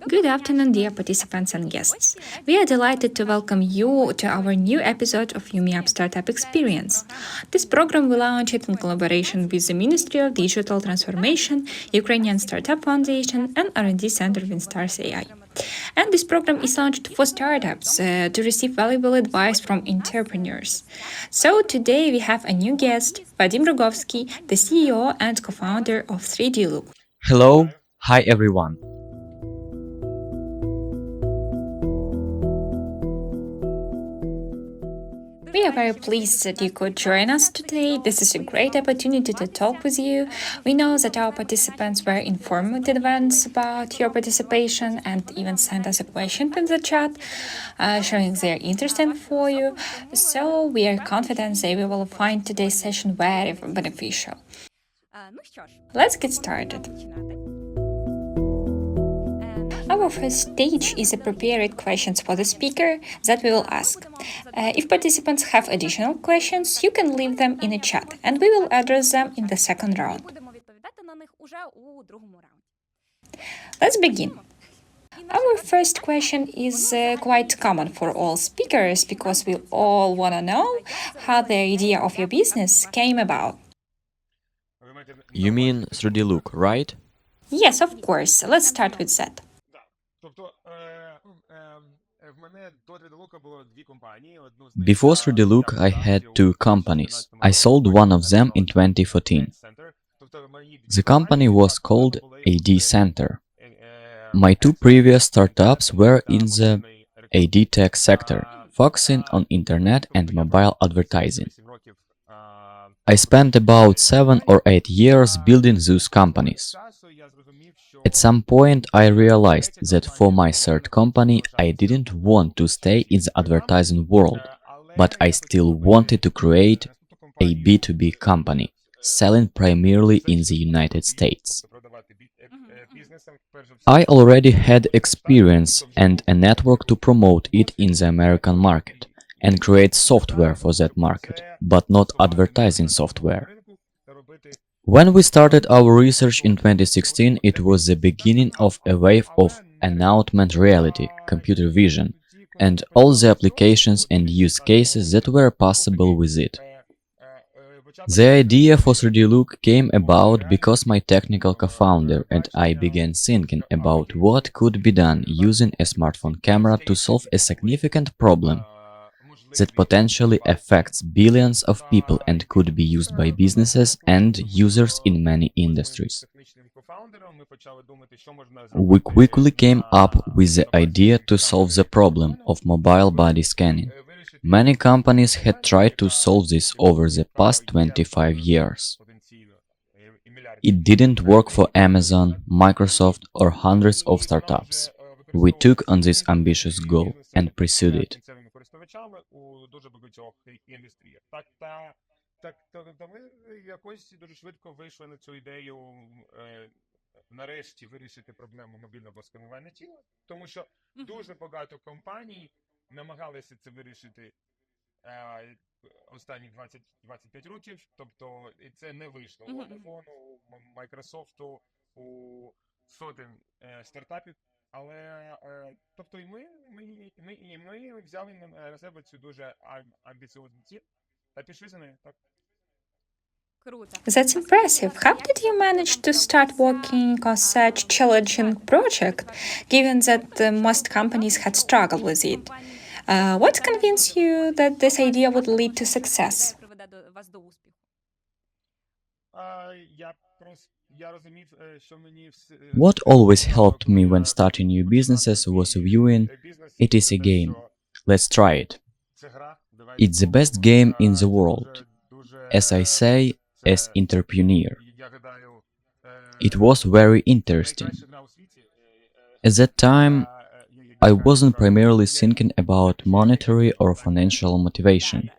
Good afternoon, dear participants and guests. We are delighted to welcome you to our new episode of UME UP Startup Experience. This program we launched in collaboration with the Ministry of Digital Transformation, Ukrainian Startup Foundation, and R&D Center WINSTARS.AI. And this program is launched for startups to receive valuable advice from entrepreneurs. So today we have a new guest, Vadim Rogovskiy, the CEO and co-founder of 3D Look. Hello, hi everyone. We are very pleased that you could join us today. This is a great opportunity to talk with you. We know that our participants were informed in advance about your participation and even sent us a question in the chat, showing their interest in for you. So we are confident that we will find today's session very beneficial. Let's get started. Our first stage is a prepared questions for the speaker that we will ask. If participants have additional questions, you can leave them in a chat and we will address them in the second round. Let's begin. Our first question is quite common for all speakers because we all want to know how the idea of your business came about. You mean 3D Look, right? Yes, of course. Let's start with that. Before 3D Look, I had two companies. I sold one of them in 2014. The company was called R&D Center. My two previous startups were in the AD tech sector, focusing on internet and mobile advertising. I spent about 7 or 8 years building those companies. At some point, I realized that for my third company, I didn't want to stay in the advertising world, but I still wanted to create a B2B company, selling primarily in the United States. I already had experience and a network to promote it in the American market and create software for that market, but not advertising software. When we started our research in 2016, it was the beginning of a wave of augmented reality, computer vision, and all the applications and use cases that were possible with it. The idea for 3D Look came about because my technical co-founder and I began thinking about what could be done using a smartphone camera to solve a significant problem that potentially affects billions of people and could be used by businesses and users in many industries. We quickly came up with the idea to solve the problem of mobile body scanning. Many companies had tried to solve this over the past 25 years. It didn't work for Amazon, Microsoft, or hundreds of startups. We took on this ambitious goal and pursued it. Нарешті вирішити проблему мобільного сканування тіла, тому що дуже багато компаній намагалися це вирішити останні 20-25 років, тобто і це не вийшло у Vodafone, у Microsoft, у сотень стартапів, але тобто і ми взяли на себе цю дуже амбіціозну ціль та пішли за нею, так. That's impressive. How did you manage to start working on such challenging project, given that most companies had struggled with it? What convinced you that this idea would lead to success? What always helped me when starting new businesses was viewing it is a game. Let's try it. It's the best game in the world. As I say, as entrepreneur. It was very interesting. At that time, I wasn't primarily thinking about monetary or financial motivation.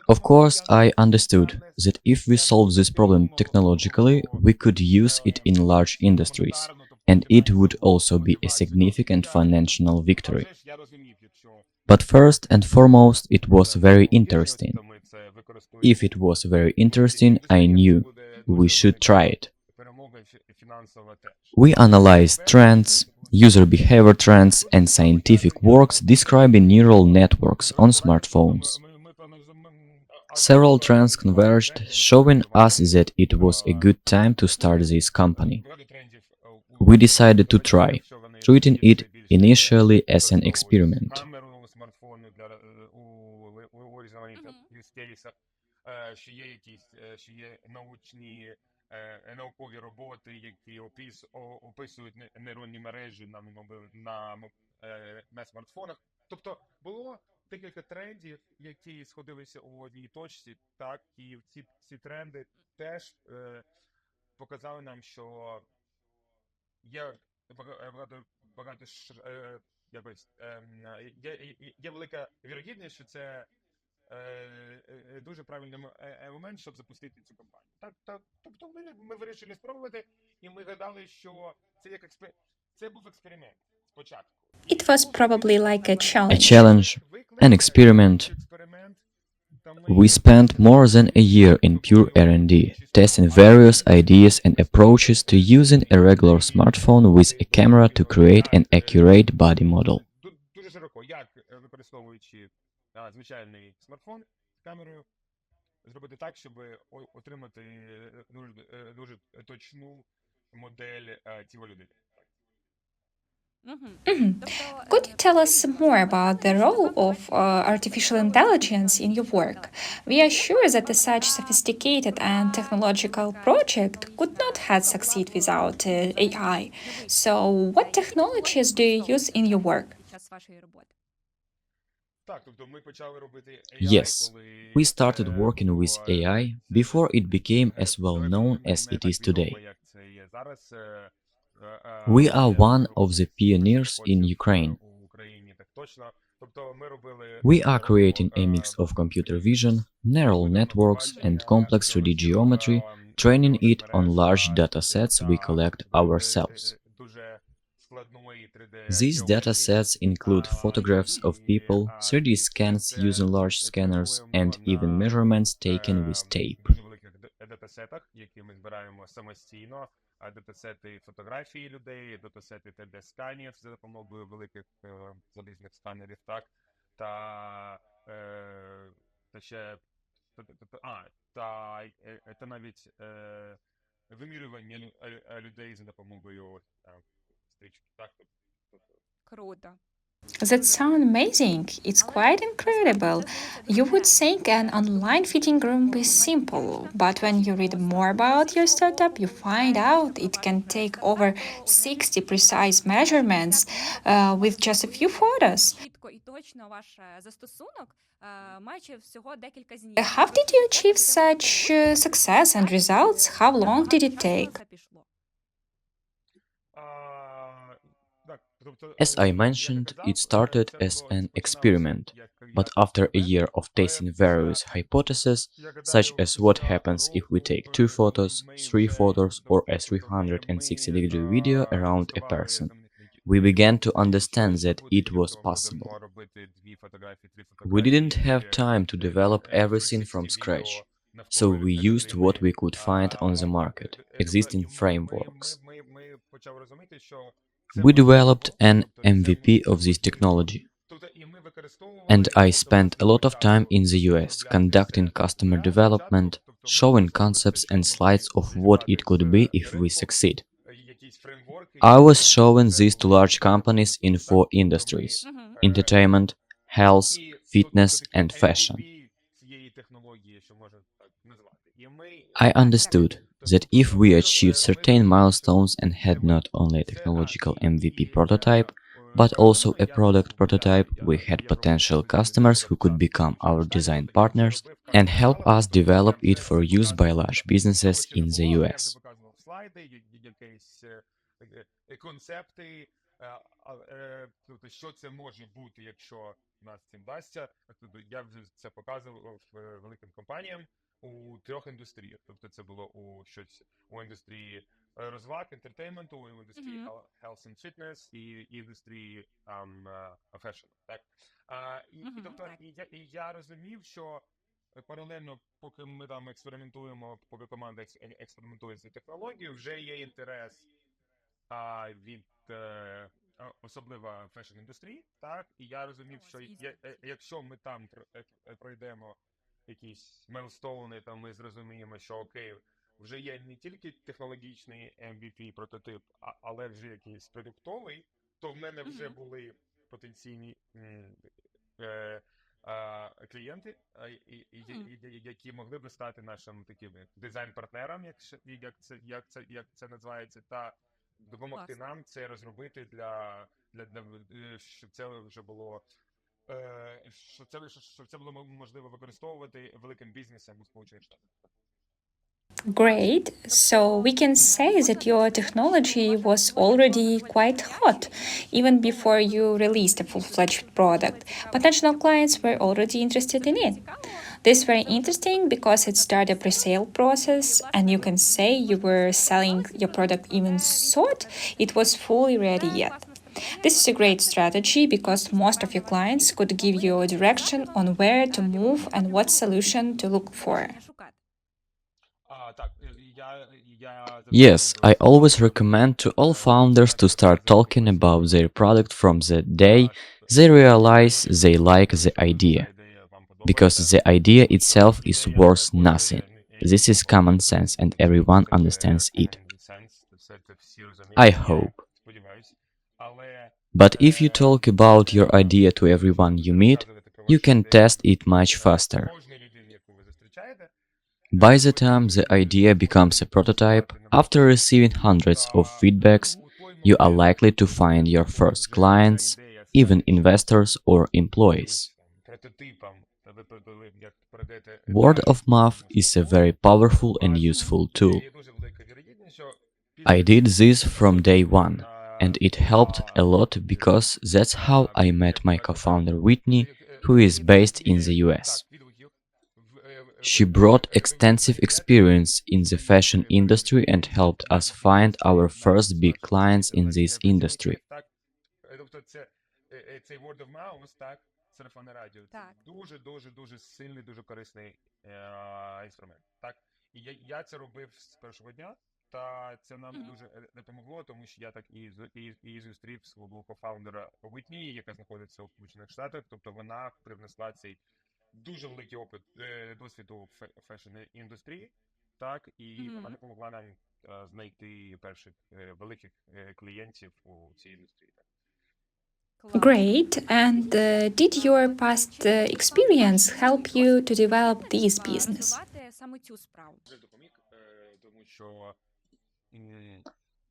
Of course, I understood that if we solve this problem technologically, we could use it in large industries, and it would also be a significant financial victory. But first and foremost, it was very interesting. If it was very interesting, I knew we should try it. фінансова теж. We analyzed trends, user behavior trends, and scientific works describing neural networks on smartphones. Several trends converged, showing us that it was a good time to start this company. We decided to try, treating it initially as an experiment. Камеру смартфону для у різноманітних use cases, що є якісь, що є научні, наукові роботи, які описують нейронні мережі на смартфонах. Тобто було декілька трендів, які сходилися у одній точці, так, і ці тренди теж показали нам, що є багато якось є велика вірогідність, що це дуже правильний елемент, щоб запустити цю кампанію. Тобто ми вирішили спробувати, і ми гадали, що це був експеримент спочатку. It was probably like a A challenge. challenge, an experiment. We spent more than a year in pure R&D, testing various ideas and approaches to using a regular smartphone with a camera to create an accurate body model. Дуже широко, як використовуючи звичайний смартфон з камерою, зробити так, щоб отримати дуже точну модель тіла людини. Could you tell us more about the role of artificial intelligence in your work? We are sure that such sophisticated and technological project could not have succeed without AI. So, what technologies do you use in your work? Так, тобто ми почали робити AI, Yes, we started working with AI before it became as well known as it is today. We are one of the pioneers in Ukraine. We are creating a mix of computer vision, neural networks, and complex 3D geometry, training it on large datasets we collect ourselves. These datasets include photographs of people, 3D scans using large scanners, and even measurements taken with tape. Дуже великих датасетах, які ми збираємо самостійно, датасети фотографії людей, датасети 3D-сканів за допомогою великих залізних сканерів, так, та ще та навіть вимірювання людей за допомогою стрічки, так. Круто. That sounds amazing. It's quite incredible. You would think an online fitting room is simple, but when you read more about your startup, you find out it can take over 60 precise measurements with just a few photos. Чітко і точно ваш застосунок, маючи всього декілька знімок. How did you achieve such success and results? How long did it take? As I mentioned, it started as an experiment, but after a year of testing various hypotheses, such as what happens if we take 2 photos, 3 photos, or a 360-degree video around a person, we began to understand that it was possible. We didn't have time to develop everything from scratch, so we used what we could find on the market, existing frameworks. We developed an MVP of this technology, and I spent a lot of time in the US conducting customer development, showing concepts and slides of what it could be if we succeed. I was showing this to large companies in 4 industries: entertainment, health, fitness, and fashion. I understood that if we achieved certain milestones and had not only a technological MVP prototype, but also a product prototype, we had potential customers who could become our design partners and help us develop it for use by large businesses in the US. Концепти, тобто, що це може бути, якщо нас цим вдасться. Тобто, я вже це показував великим компаніям у 3 індустріях. Тобто це було у індустрії розваг, ентертейменту, у індустрії health and fitness і індустрії fashion. Так? І тобто, я розумів, що паралельно, поки ми там експериментуємо, поки команда експериментує з технологією, вже є інтерес від особливо фешн-індустрії, так, і я розумів, що якщо ми там пройдемо якісь мейлстоуни, там ми зрозуміємо, що окей, вже є не тільки технологічний MVP прототип, але вже якийсь продуктовий, то в мене вже були потенційні клієнти, які могли б стати нашим таким дизайн-партнером, як це називається, та допомогти нам це розробити щоб це вже було щоб це було можливо використовувати великим бізнесом у Сполучених Штатах. Great. So we can say that your technology was already quite hot, even before you released a full-fledged product. Potential clients were already interested in it. This is very interesting because it started a pre-sale process, and you can say you were selling your product even thought it was fully ready yet. This is a great strategy because most of your clients could give you a direction on where to move and what solution to look for. Yes, I always recommend to all founders to start talking about their product from the day they realize they like the idea. Because the idea itself is worth nothing. This is common sense and everyone understands it. I hope. But if you talk about your idea to everyone you meet, you can test it much faster. By the time the idea becomes a prototype, after receiving hundreds of feedbacks, you are likely to find your first clients, even investors or employees. Word of mouth is a very powerful and useful tool. I did this from day one, and it helped a lot because that's how I met my co-founder Whitney, who is based in the US. She brought extensive experience in the fashion industry and helped us find our first big clients in this industry. Цей word of mouth, так, сарафанне радіо, це дуже сильний, дуже корисний інструмент, так. І я це робив з першого дня, та це нам дуже допомогло, тому що я так і зустрів свого кофаундера Whitney, яка знаходиться у Сполучених Штатах, тобто вона привнесла цей дуже великий опит досвіду фешн-індустрії, так, і вона допомогла нам знайти перших великих клієнтів у цій індустрії. Great. And did your past experience help you to develop this business?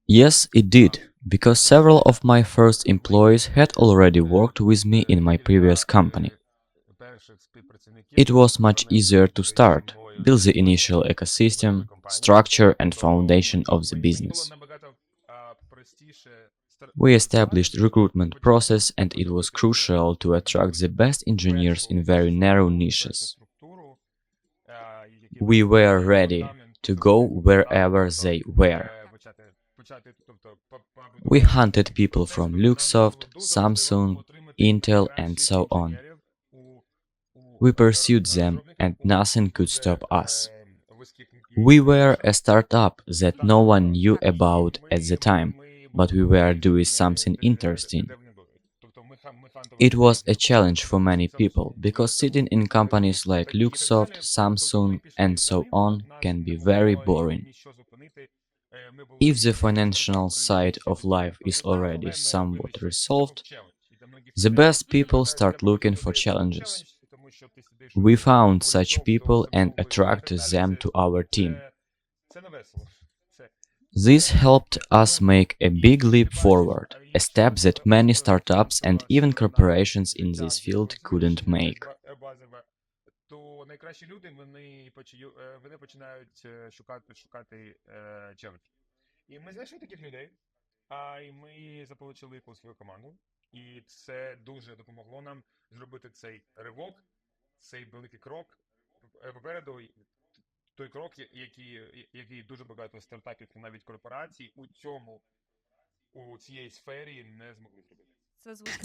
Yes, it did, because several of my first employees had already worked with me in my previous company. It was much easier to start, build the initial ecosystem, structure and foundation of the business. We established recruitment process and it was crucial to attract the best engineers in very narrow niches. We were ready to go wherever they were. We hunted people from Luxoft, Samsung, Intel and so on. We pursued them and nothing could stop us. We were a startup that no one knew about at the time, but we were doing something interesting. It was a challenge for many people because sitting in companies like Luxoft, Samsung and so on can be very boring. If the financial side of life is already somewhat resolved, the best people start looking for challenges. We found such people and attracted them to our team. This helped us make a big leap forward, a step that many startups and even corporations in this field couldn't make. То найкращі люди, вони починають шукати челенджі. І ми знайшли таких людей, і ми заполучили їх у свою команду. І це дуже допомогло нам зробити цей ривок, цей великий крок попереду, той крок, який дуже багато стартапів і навіть корпорацій у цій сфері не змогли зробити.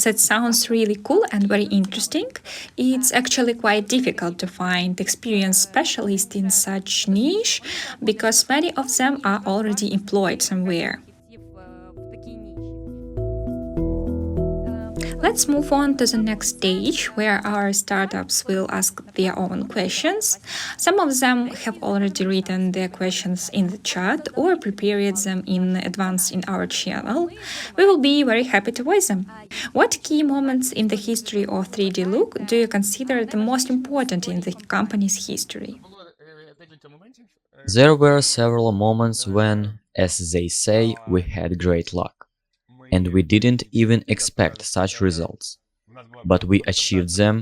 That sounds really cool and very interesting. It's actually quite difficult to find experienced specialists in such niche because many of them are already employed somewhere. Let's move on to the next stage where our startups will ask their own questions. Some of them have already written their questions in the chat or prepared them in advance in our channel. We will be very happy to voice them. What key moments in the history of 3D Look do you consider the most important in the company's history? Було декілька моментів. There were several moments when, as they say, we had great luck, and we didn't even expect such results. But we achieved them,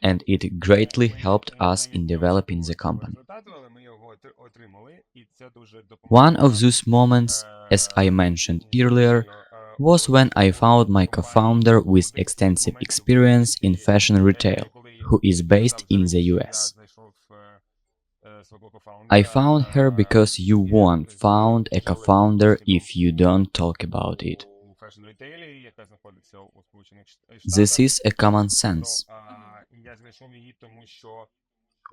and it greatly helped us in developing the company. One of those moments, as I mentioned earlier, was when I found my co-founder with extensive experience in fashion retail, who is based in the US. I found her because you won't find a co-founder if you don't talk about it. This is a common sense.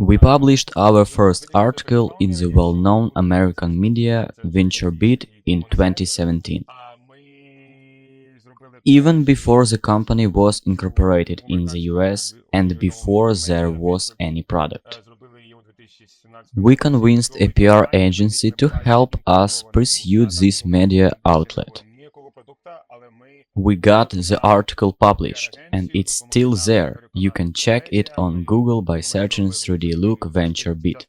We published our first article in the well-known American media VentureBeat in 2017. Even before the company was incorporated in the US and before there was any product. We convinced a PR agency to help us pursue this media outlet. We got the article published, and it's still there. You can check it on Google by searching 3D Look VentureBeat.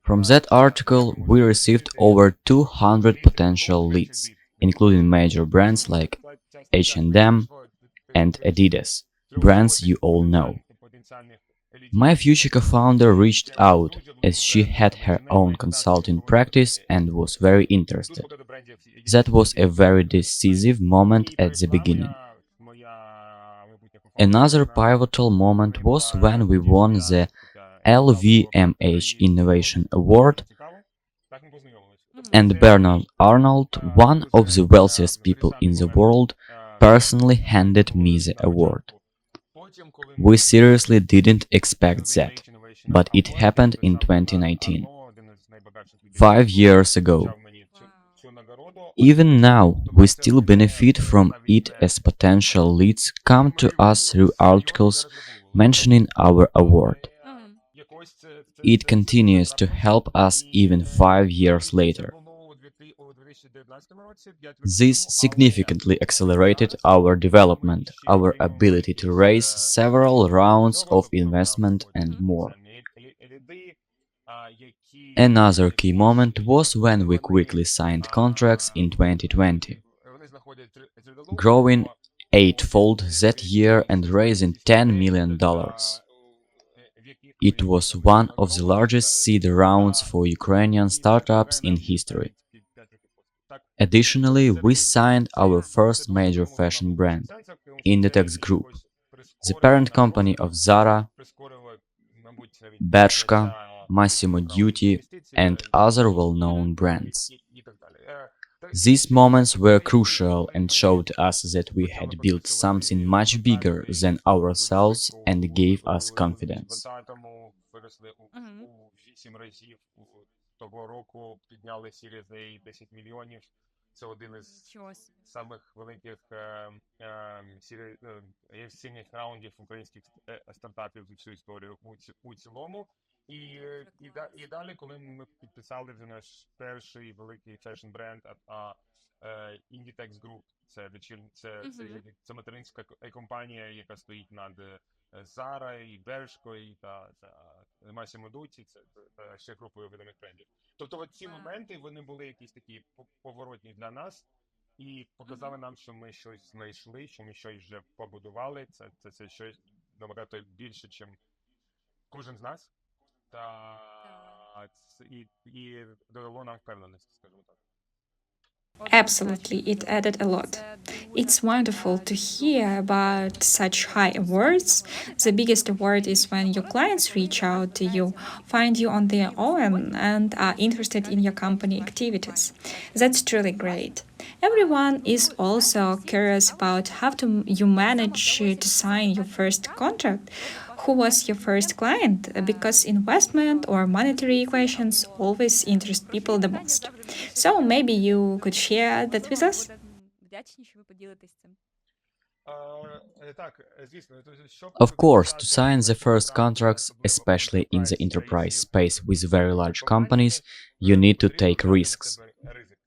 From that article, we received over 200 potential leads, including major brands like H&M and Adidas, brands you all know. My future co-founder reached out as she had her own consulting practice and was very interested. That was a very decisive moment at the beginning. Another pivotal moment was when we won the LVMH Innovation Award, and Bernard Arnault, one of the wealthiest people in the world, personally handed me the award. We seriously didn't expect that, but it happened in 2019, 5 years ago. Even now, we still benefit from it as potential leads come to us through articles mentioning our award. It continues to help us even 5 years later. This significantly accelerated our development, our ability to raise several rounds of investment and more. Another key moment was when we quickly signed contracts in 2020, growing eightfold that year and raising $10 million. It was one of the largest seed rounds for Ukrainian startups in history. Additionally, we signed our first major fashion brand, Inditex Group, the parent company of Zara, Bershka, Massimo Dutti, and other well-known brands. These moments were crucial and showed us that we had built something much bigger than ourselves and gave us confidence. Того року підняли Series A 10 мільйонів. Це один із самих великих інвестиційних раундів українських стартапів за всю історію у цілому. І далі, коли ми підписали вже наш перший великий фешн бренд Inditex Group, це материнська компанія, яка стоїть над Zara, і Bershka, та Massimo Dutti, це ще групою відомих брендів. Тобто ці моменти, вони були якісь такі поворотні для нас і показали нам, що ми щось знайшли, що ми щось вже побудували. Це щось набагато більше, ніж кожен з нас. І додало нам впевненості, скажімо так. Absolutely, it added a lot. It's wonderful to hear about such high awards. The biggest award is when your clients reach out to you, find you on their own, and are interested in your company activities. That's truly great. Everyone is also curious about how you manage to sign your first contract. Who was your first client? Because investment or monetary questions always interest people the most. So maybe you could share that with us? Вдячні, що ви поділитесь цим. Так, звісно, щоб Of course, to підписати sign the перший first контракт, contracts, особливо в especially in the enterprise enterprise space space with very large companies, ви you need to потрібно take брати на risks. себе ризик.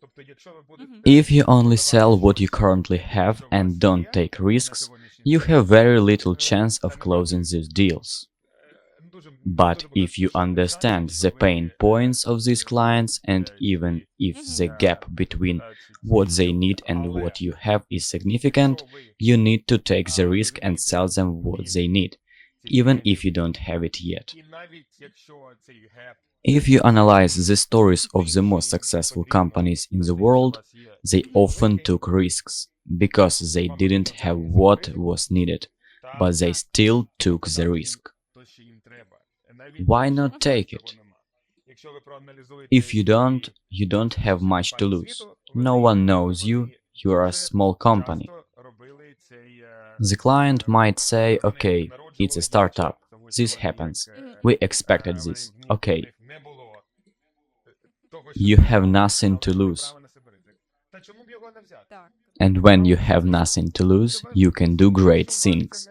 Тобто, якщо ви будете If you only продавати sell what you щось, currently have що у and вас don't є take на risks, сьогоднішній you день, have very little це chance of closing насправді these deals. дуже But if you understand the pain points of these clients, and even if the gap between what they need and what you have is significant, you need to take the risk and sell them what they need, even if you don't have it yet. І навіть якщо цей геп If you analyze the stories of the most successful companies in the world, they often took risks because they didn't have what was needed, but they still took the risk. то, що їм треба. Why not take it? Якщо ви проаналізуєте If you don't have much to lose. No one knows you, you are a small company. робили цей The client might say, okay, it's a startup. This happens. We expected this. Okay, не було того, you have nothing to lose. право на себе ризик. Та чому б його не взяти? Так. And when you have nothing to lose, you can do great things.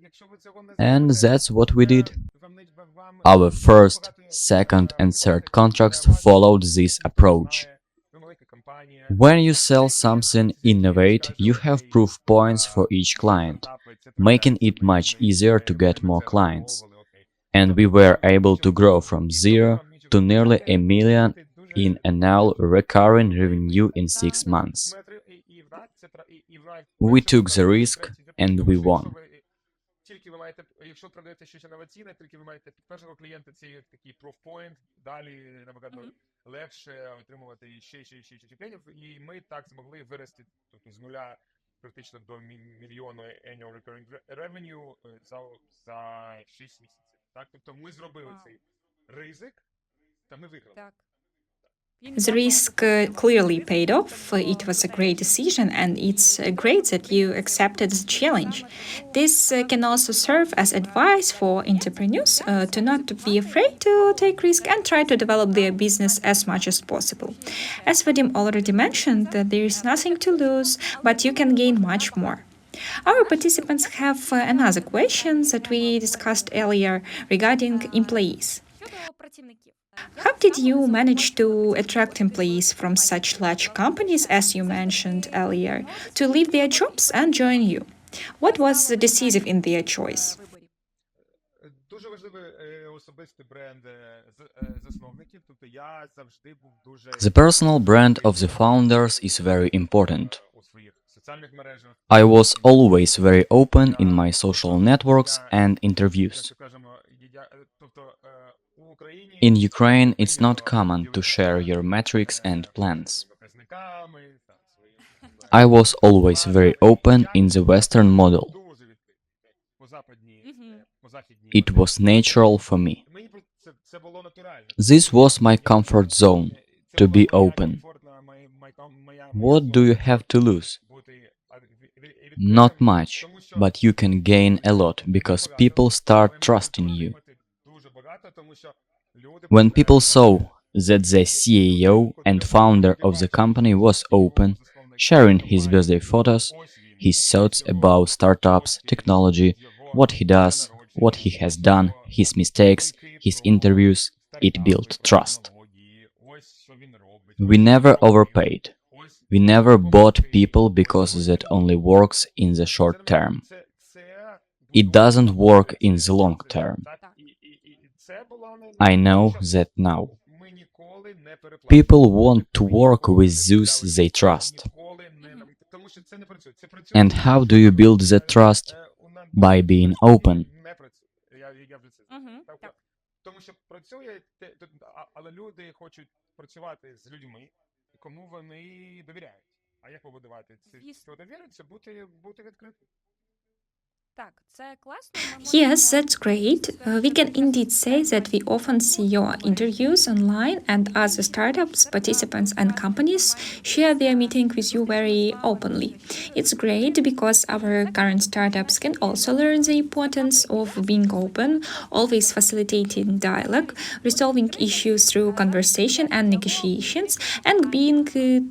Якщо ви цього не And зробите, that's what we did. вам Our first, second, and third contracts followed this approach. ви велика компанія. When you sell something innovate, you have proof points for each client, making it much easier to get more clients. And we were able to grow from zero to nearly a million in annual recurring revenue in 6 months. We took the risk and we won. Тільки ви маєте, якщо продаєте щось інноваційне, тільки ви маєте першого клієнта, це є такий proof point, далі набагато легше отримувати ще клієнтів, і ми так змогли вирости тобто, з нуля практично до мільйону annual recurring revenue за 6 місяців. Так? Тобто ми зробили цей ризик, та ми виграли. Так. The risk clearly paid off. It was a great decision, and it's great that you accepted the challenge. This can also serve as advice for entrepreneurs to not to be afraid to take risk and try to develop their business as much as possible. As Vadim already mentioned, there is nothing to lose, but you can gain much more. Our participants have another question that we discussed earlier regarding employees. Щодо працівників. How did you manage to attract employees from such large companies, as you mentioned earlier, to leave their jobs and join you? What was decisive in their choice? Дуже важливий особистий бренд засновників, тобто я завжди був дуже The personal brand of the founders is very important. у своїх соціальних мережах. I was always very open in my social networks and interviews. Що кажемо, тобто у Україні In Ukraine, it's not common to share your metrics and plans. показниками, там, своїм I was always very open in the Western model. дуже відкритий. По західній It was natural for me. мені це було натурально. This was my comfort zone, Це to була be моя open. комфортна, моя What do you have to lose? бути Not much, but you can gain a lot because people start trusting you. дуже багато, тому що люди When people saw that the CEO and founder of the company was open, sharing his birthday photos, his thoughts about startups, technology, what he does, what he has done, his mistakes, his interviews, it built trust. We never overpaid. We never bought people because that only works in the short term. It doesn't work in the long term. I know that now. People want to work with those they trust. And how do you build that trust? By being open. Так. Тому що працює, але люди хочуть працювати з людьми, кому вони довіряють. А як побудувати цю довіру? Це бути відкритим. Так, це класно. Ми Yes, можемо that's great. We can indeed say that we often see your interviews online, and other startups, participants, and companies share their meeting with you very openly. It's great because our current startups can also learn the importance of being open, always facilitating dialogue, resolving issues through conversation and negotiations, and being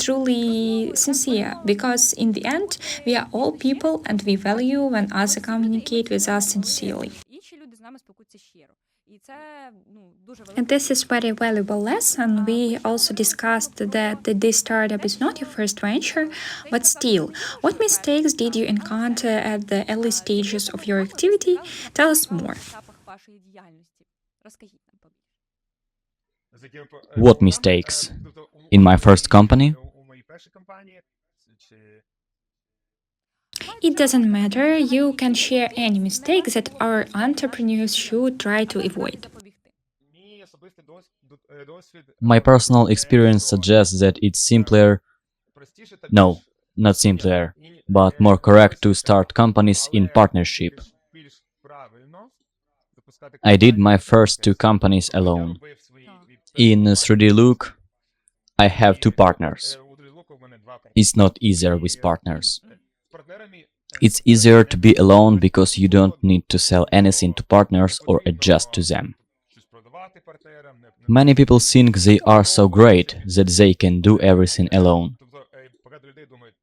truly sincere. Because in the end, we are all people and we value when others communicate with us sincerely. інші люди з нами спілкуються щиро. І це дуже And this is very valuable lesson. We also discussed that this startup is not your first venture, but still, what mistakes did you encounter at the early stages of your activity? Tell us more. What mistakes? In my first company? It doesn't matter, you can share any mistakes that our entrepreneurs should try to avoid. My personal experience suggests that it's simpler, no, not simpler, but more correct to start companies in partnership. I did my first 2 companies alone. In 3D Look, I have 2 partners. It's not easier with partners. It's easier to be alone because you don't need to sell anything to partners or adjust to them. Many people think they are so great that they can do everything alone.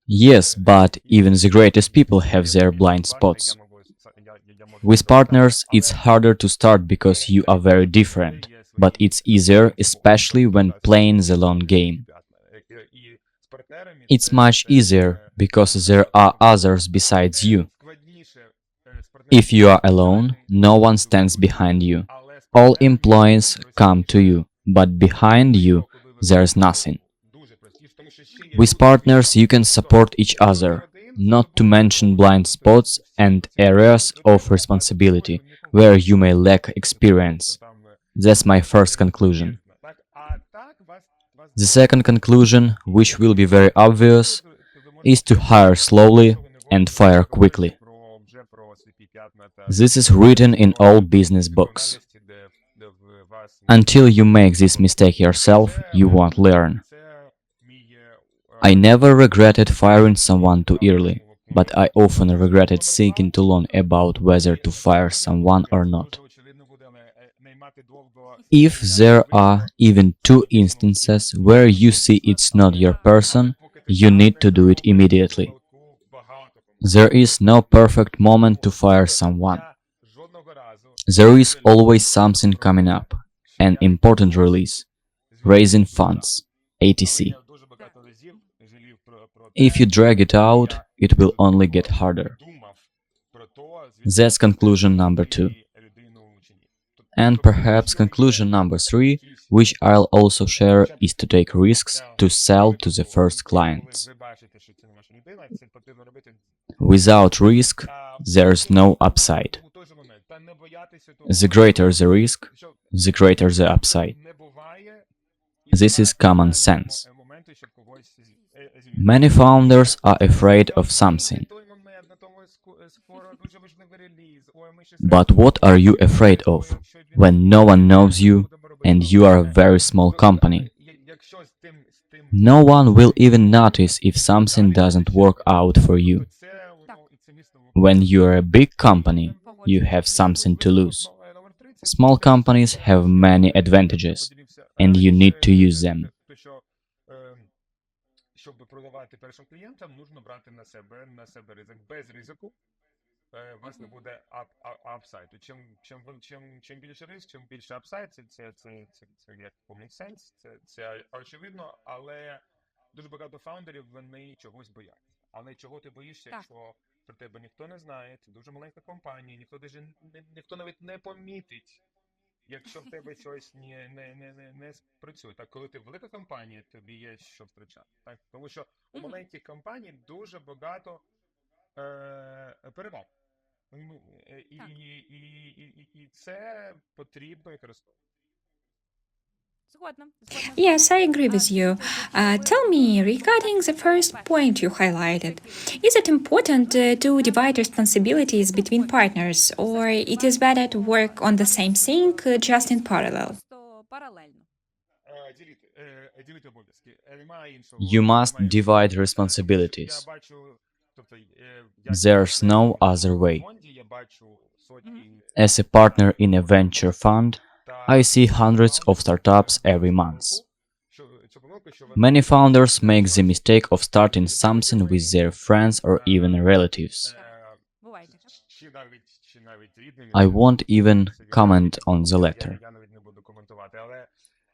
Yes, but even the greatest people have their blind spots. With partners, it's harder to start because you are very different, but it's easier, especially when playing the long game. It's much easier because there are others besides you. If you are alone, no one stands behind you. All employees come to you, but behind you, there's nothing. With partners, you can support each other, not to mention blind spots and areas of responsibility where you may lack experience. That's my first conclusion. The second conclusion, which will be very obvious, is to hire slowly and fire quickly. This is written in all business books. Until you make this mistake yourself, you won't learn. I never regretted firing someone too early, but I often regretted thinking too long about whether to fire someone or not. If there are even 2 instances where you see it's not your person, you need to do it immediately. There is no perfect moment to fire someone. There is always something coming up, an important release, raising funds, etc. If you drag it out, it will only get harder. That's conclusion number 2. And perhaps conclusion number 3, which I'll also share, is to take risks to sell to the first clients. Without risk, there's no upside. The greater the risk, the greater the upside. This is common sense. Many founders are afraid of something. But what are you afraid of when no one knows you and you are a very small company? No one will even notice if something doesn't work out for you. When you are a big company, you have something to lose. Small companies have many advantages, and you need to use them. Щоб продавати першим клієнтам, нужно брати на себе ризик. Без ризику у вас не буде апсайду. Чим більше ризик, чим більше апсайд, це як common sense, це очевидно, але дуже багато фаундерів, вони чогось бояться. Але чого ти боїшся, якщо про тебе ніхто не знає, це дуже маленька компанія, ніхто навіть не помітить, якщо в тебе щось не спрацює. Так, коли ти велика компанія, тобі є що втрачати. Так? Тому що у маленьких компаній дуже багато переваг. І це потрібно використовувати. Згодна, згодна з вами. Yes, I agree with you. Tell me, regarding the first point you highlighted, is it important to divide responsibilities between partners, or it is better to work on the same thing just in parallel? Просто паралельно. Ділити обов'язки. Немає You іншого, must немає divide іншого. Тому що я responsibilities. бачу, тобто, There's no other в way. фонді я бачу сотні As a partner in a venture fund, I see hundreds of startups every month. цю помилку, що вони Many founders make the mistake of starting something with their friends or even relatives. Буває таке. чи навіть рідними. I won't even comment on the latter. Я навіть не буду коментувати, але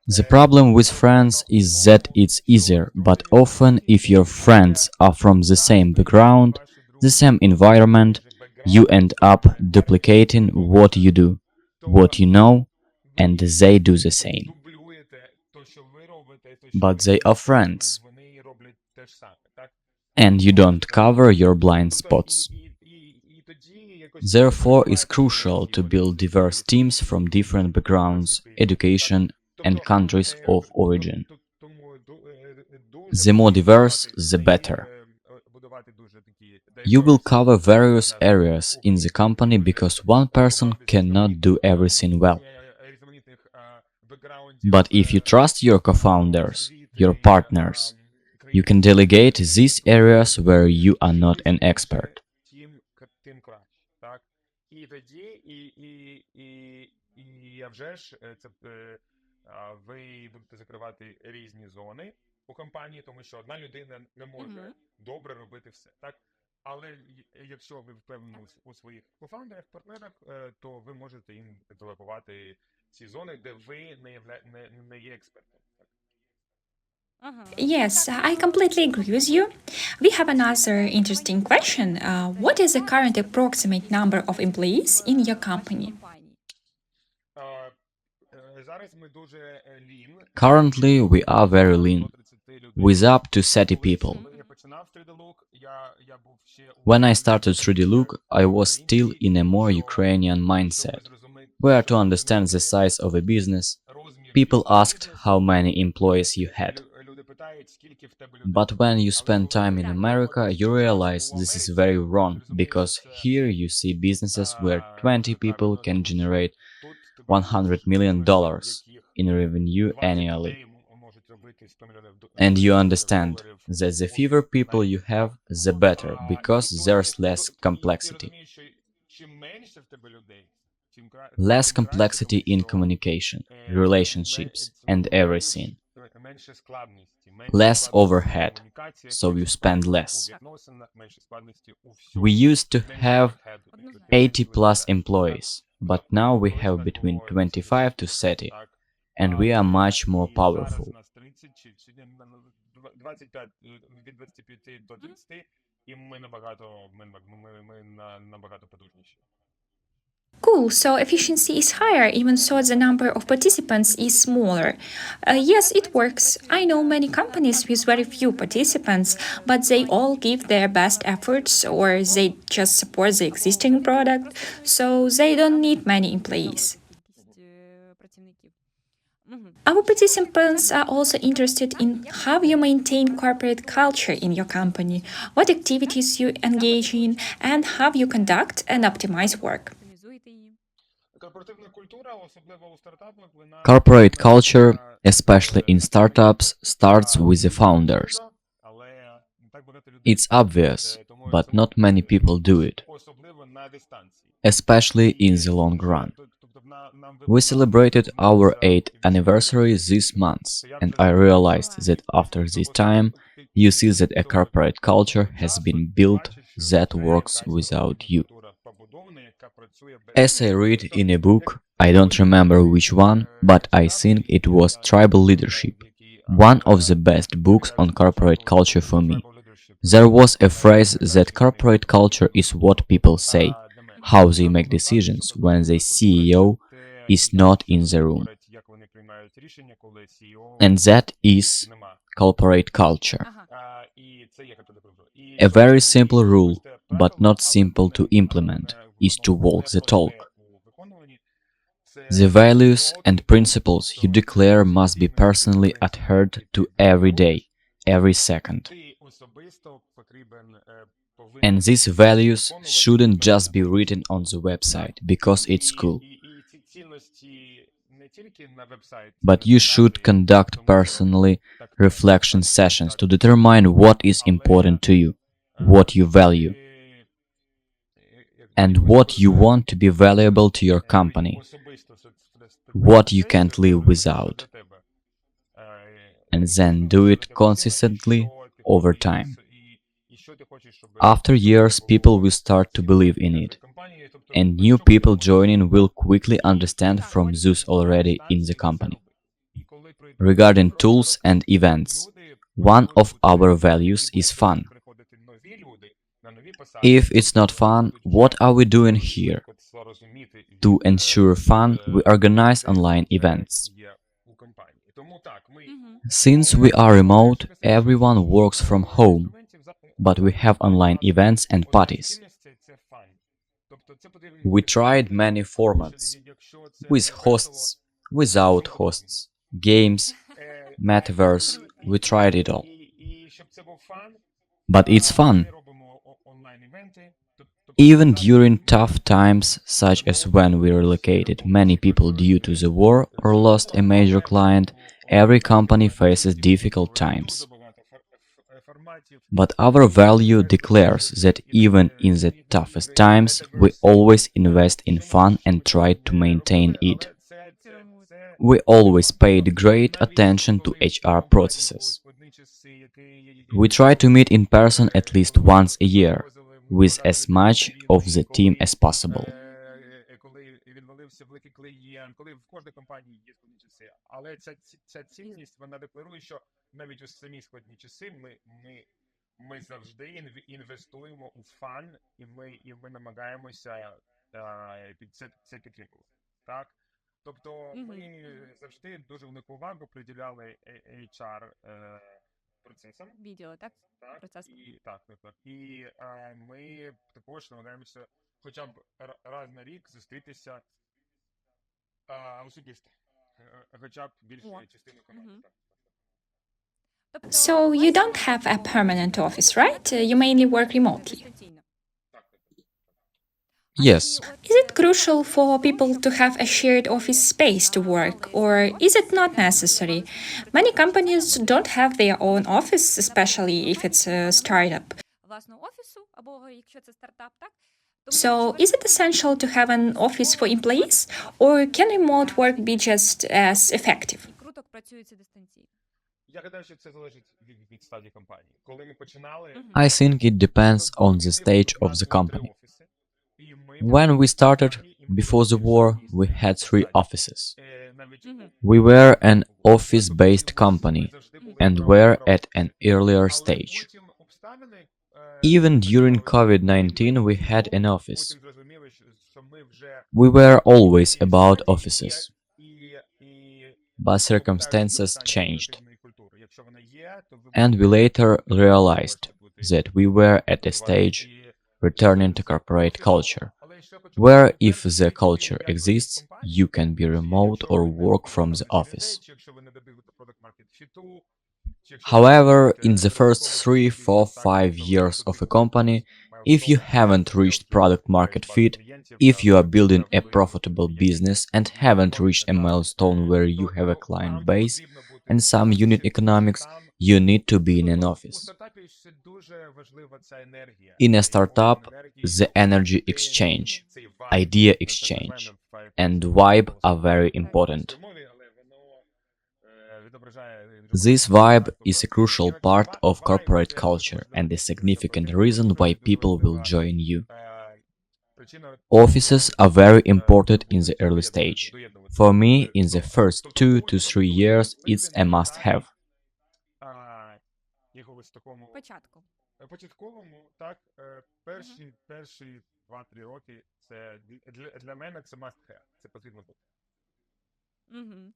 The problem with friends is that it's easier, but often if your friends are from the same background, the same environment, you end up duplicating what you do, what you know, and they do the same. дублюєте то, що ви робите, то, що But ви they are робите, friends, вони роблять те ж саме, так? and you don't cover your blind Тобто, spots. і тоді якось Therefore, it's crucial to build diverse teams from different backgrounds, education, and countries of origin. The more diverse, the better. You will cover various areas in the company because one person cannot do everything well. But if you trust your co-founders, your partners, you can delegate these areas where you are not an expert. тим краще, так? І тоді, і а вже ж ви будете закривати різні зони у компанії, тому що одна людина не може добре робити все, так? Але якщо ви впевнені у своїх кофаундерах, партнерах, то ви можете їм делегувати ці зони, де ви не є експертом. Так? Yes, I completely agree with you. We have another interesting question. What is the current approximate number of employees in your company? Зараз ми дуже lean. Currently, we are very lean, with up to 30 people. Коли я починав 3D-Look, я був ще When I started 3D-Look, I was still in a more Ukrainian mindset, where to understand the size of a business, people asked how many employees you had. люди питають, скільки в тебе людей. But when you spend time in America, you realize this is very wrong, because here you see businesses where 20 people can generate $100 million in revenue annually. And you understand that the fewer people you have, the better, because there's less complexity. Less complexity in communication, relationships, and everything. Less overhead, so you spend less. We used to have 80 plus employees, but now we have between 25 to 30, and we are much more powerful. Від 25 до 30, і ми набагато потужніші. Cool, so efficiency is higher, even though the number of participants is smaller. Yes, it works. I know many companies with very few participants, but they all give their best efforts or they just support the existing product, so they don't need many employees. Our participants are also interested in how you maintain corporate culture in your company, what activities you engage in, and how you conduct and optimize work. Корпоративна культура, особливо у стартапах, вона Corporate culture, especially in startups, starts with the founders. але не так багато людей. It's obvious, but not many people do it, Особливо на дистанції. especially in the long run. Тобто нам We celebrated our 8th anniversary this month, and I realized that after this time, you see that a corporate culture has been built that works without you. As I read in a book, I don't remember which one, but I think it was Tribal Leadership, one of the best books on corporate culture for me. There was a phrase that corporate culture is what people say, how they make decisions when the CEO is not in the room. And that is corporate culture. A very simple rule, but not simple to implement, is to walk the talk. The values and principles you declare must be personally adhered to every day, every second. And these values shouldn't just be written on the website because it's cool. But you should conduct personally reflection sessions to determine what is important to you, what you value, and what you want to be valuable to your company, what you can't live without, and then do it consistently over time. After years, people will start to believe in it, and new people joining will quickly understand from those already in the company. Regarding tools and events, one of our values is fun. If it's not fun, what are we doing here? To ensure fun, we organize online events. Since we are remote, everyone works from home, but we have online events and parties. We tried many formats, with hosts, without hosts, games, metaverse, we tried it all. But it's fun. Even during tough times, such as when we relocated many people due to the war or lost a major client, every company faces difficult times. But our value declares that even in the toughest times, we always invest in fun and try to maintain it. We always paid great attention to HR processes. We try to meet in person at least once a year, with as much of the team as possible. Коли відвалився великий клієнт, коли в кожній компанії є складні часи. Але ця цінність, вона декларує, що навіть у самі складні часи ми завжди інвестуємо у фан, і ми намагаємося це підтримувати. Так? Тобто ми завжди дуже велику увагу приділяли HR процесам. Відео, так? Процес. І ми також намагаємося хоча б раз на рік зустрітися особисто, хоча б більшою частиною команди. So you don't have a permanent office, right? You mainly work remotely. Yes, Is it crucial for people to have a shared office space to work, or is it not necessary? Many companies don't have their own office, especially if it's a startup. Власного офісу, або якщо це стартап, так? So, is it essential to have an office for employees, or can remote work be just as effective? Круто працюється дистанційно. Я гадаю, що це залежить від стадії компанії. Коли ми починали, I think it depends on the stage of the company. When we started, before the war, we had 3 offices. We were an office-based company and were at an earlier stage. Even during COVID-19, we had an office. We were always about offices. But circumstances changed. And we later realized that we were at a stage returning to corporate culture, where if the culture exists, you can be remote or work from the office. However, in the first 3, 4, 5 years of a company, if you haven't reached product market fit, if you are building a profitable business and haven't reached a milestone where you have a client base and some unit economics, you need to be in an office. In a startup, the energy exchange, idea exchange, and vibe are very important. This vibe is a crucial part of corporate culture and a significant reason why people will join you. Offices are very important in the early stage. For me, in the first 2 to 3 years, it's a must-have. Початковому, так, перші 2-3 роки це для мене це must have, це потрібно бути.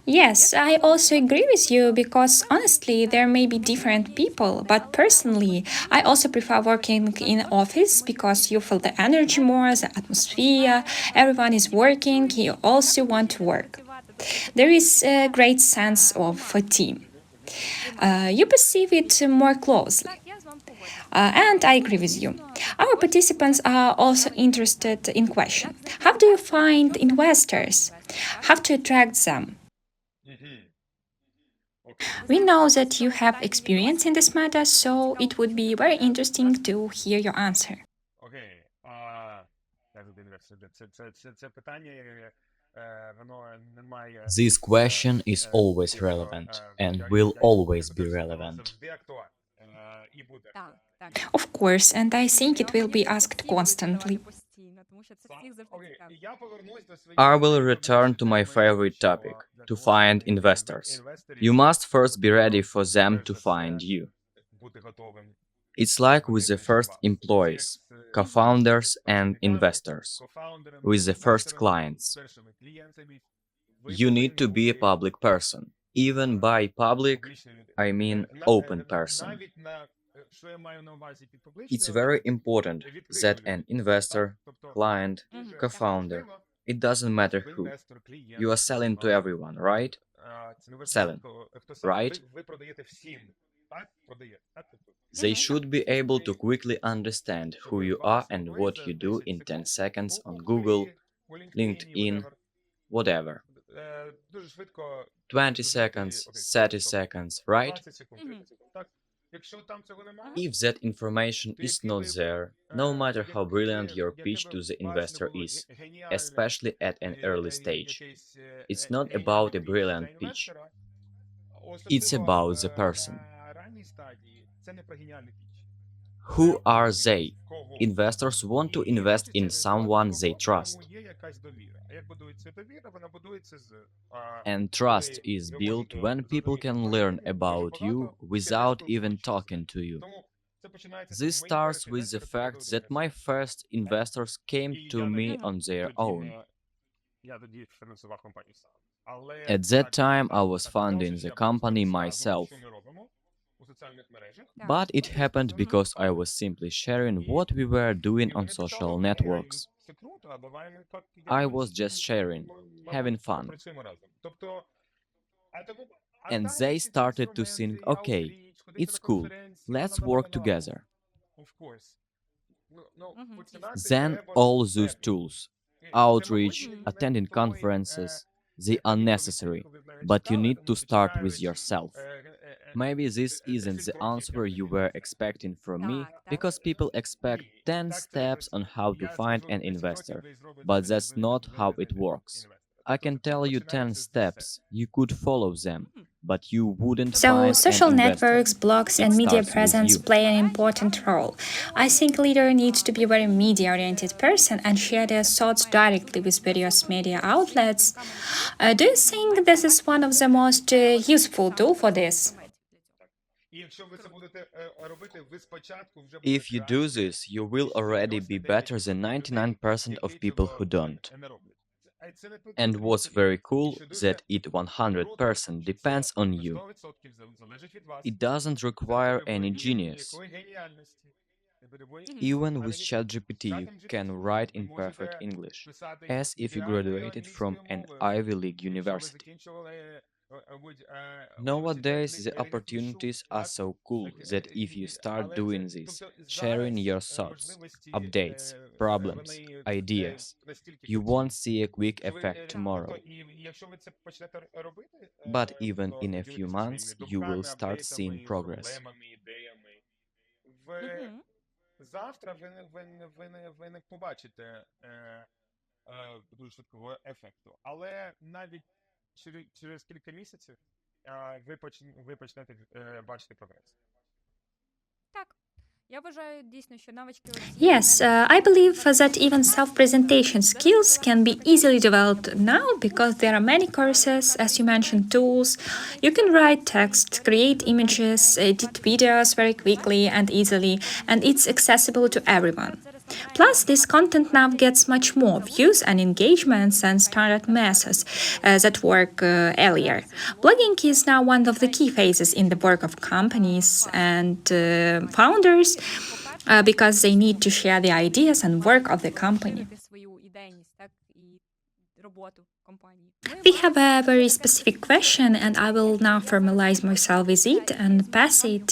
Yes, I also agree with you because honestly, there may be different people, but personally, I also prefer working in office because you feel the energy more, the atmosphere, everyone is working, you also want to work. There is a great sense of a team. You perceive it more closely. Так, я з вами погоджуюсь. And I agree with you. Our participants are also interested in question. How do you find investors? How to attract them? We know that you have experience in this matter, so it would be very interesting to hear your answer. Окей. Як тобі інвестор? Це питання, воно не має This question is always relevant and will always be relevant. завжди актуальне. І буде. Так, так. Of course, and I think it will be asked constantly. Постійно, тому що це всіх завжди Окей, цікавить. я повернусь до своєї I will return to my favorite topic to find investors. You must first be ready for them to find you. бути готовим. It's like with the first employees, co-founders, and investors. With the first clients. You need to be a public person. Even by public, I mean open person. It's very important that an investor, client, co-founder, it doesn't matter who, you are selling to everyone, right? Selling, right? They should be able to quickly understand who you are and what you do in 10 seconds on Google, LinkedIn, whatever. 20 seconds, 30 seconds, right? If that information is not there, no matter how brilliant your pitch to the investor is, especially at an early stage, it's not about a brilliant pitch. It's about the person. Who are they? Investors want to invest in someone they trust. And trust is built when people can learn about you without even talking to you. This starts with the fact that my first investors came to me on their own. At that time, I was funding the company myself. But it happened because I was simply sharing what we were doing on social networks. I was just sharing, having fun. And they started to think, okay, it's cool, let's work together. Then all those tools, outreach, attending conferences, they are necessary, but you need to start with yourself. Maybe this isn't the answer you were expecting from me, because people expect 10 steps on how to find an investor, but that's not how it works. I can tell you 10 steps, you could follow them, but you wouldn't So, find social an investor. networks, blogs, It and media starts with presence you. play an important role. I think leader needs to be a very media-oriented person and share their thoughts directly with various media outlets. Do you think this is one of the most useful tools for this? If you do this, you will already be better than 99% of people who don't. And what's very cool, that it 100% depends on you. It doesn't require any genius. Even with ChatGPT, you can write in perfect English, as if you graduated from an Ivy League university. Nowadays, the opportunities are so cool that if you start doing this, sharing your thoughts, updates, problems, ideas, you won't see a quick effect tomorrow. But even in a few months, you will start seeing progress. Завтра ви не побачите дуже швидкого ефекту, але навіть через кілька місяців ви почнете бачити прогрес. Так. Я вважаю дійсно, що навички Yes, I believe that even self-presentation skills can be easily developed now because there are many courses, as you mentioned, tools. You can write text, create images, edit videos very quickly and easily, and it's accessible to everyone. Plus, this content now gets much more views and engagements than startup methods that work earlier. Blogging is now one of the key phases in the work of companies and founders because they need to share the ideas and work of the company. свою ідейність, так і роботу компанії. We have a very specific question, and I will now formalize myself with it and pass it